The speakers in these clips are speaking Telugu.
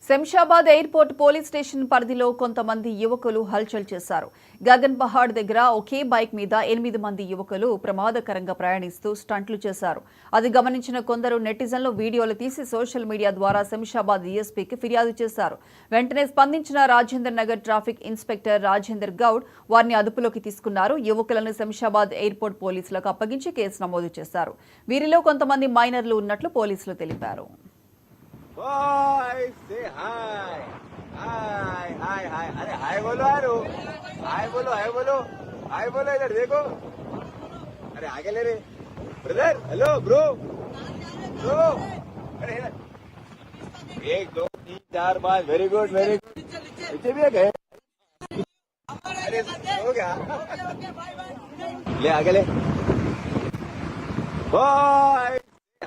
శంషాబాద్ ఎయిర్పోర్ట్ పోలీస్ స్టేషన్ పరిధిలో కొంతమంది యువకులు హల్చల్ చేశారు. గగన్ పహాడ్ దగ్గర ఒకే బైక్ మీద 8 మంది యువకులు ప్రమాదకరంగా ప్రయాణిస్తూ స్టంట్లు చేశారు. అది గమనించిన కొందరు నెటిజన్లు వీడియోలు తీసి సోషల్ మీడియా ద్వారా శంషాబాద్ డీఎస్పీకి ఫిర్యాదు చేశారు. వెంటనే స్పందించిన రాజేందర్ నగర్ ట్రాఫిక్ ఇన్స్పెక్టర్ రాజేందర్ గౌడ్ వారిని అదుపులోకి తీసుకున్నారు. యువకులను శంషాబాద్ ఎయిర్పోర్ట్ పోలీసులకు అప్పగించి కేసు నమోదు చేశారు. వీరిలో కొంతమంది మైనర్లు ఉన్నట్లు పోలీసులు తెలిపారు. Boy, say hi. Hi, hi, hi. अरे हाय बोलो यार. हाय बोलो. हाय बोलो इधर देखो. अरे आगे ले रे. Brother, hello bro. अरे इधर. 1 2 3 4 5 वेरी गुड. पीछे भी गए. अरे हो गया. ले आगे ले. Boy,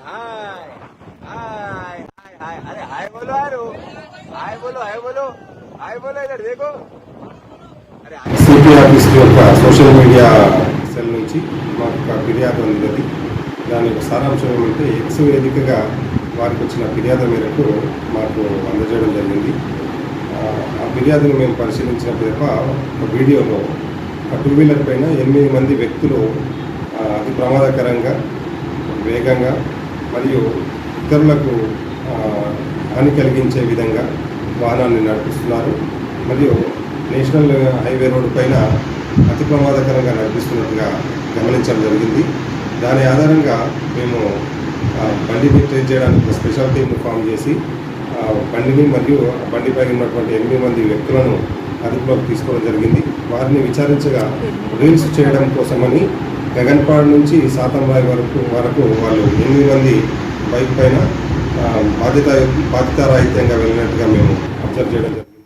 hi. अरे हाय बोलो यार. हाय बोलो इधर देखो. अरे సిపి ఆఫీస్ యొక్క సోషల్ మీడియా సెల్ నుంచి మాకు ఒక ఫిర్యాదు అందింది. దాని యొక్క సారాంశం ఏమంటే ఎక్స్ వేదికగా వారికి వచ్చిన ఫిర్యాదు మేరకు మాకు అందజేయడం జరిగింది. ఆ ఫిర్యాదును మేము పరిశీలించినప్పుడు ఒక వీడియోలో ఒక 2 వీలర్ పైన 8 మంది వ్యక్తులు అతి ప్రమాదకరంగా వేగంగా మరియు ఇతరులకు హాని కలిగించే విధంగా వాహనాన్ని నడిపిస్తున్నారు. మరియు నేషనల్ హైవే రోడ్డు పైన అతి ప్రమాదకరంగా నడిపిస్తున్నట్టుగా గమనించడం జరిగింది. దాని ఆధారంగా మేము బండిని ట్రేస్ చేయడానికి ఒక స్పెషల్ టీమ్ను ఫామ్ చేసి బండిని మరియు బండిపై ఉన్నటువంటి 8 మంది వ్యక్తులను అదుపులోకి తీసుకోవడం జరిగింది. వారిని విచారించగా రీల్స్ చేయడం కోసమని గగన్పాడ్ నుంచి సాతంరాయ్ వరకు వాళ్ళు 8 మంది బైక్ పైన బాధ్యతారాహిత్యంగా వెళ్ళినట్టుగా మేము అబ్జర్వ్ చేయడం జరిగింది.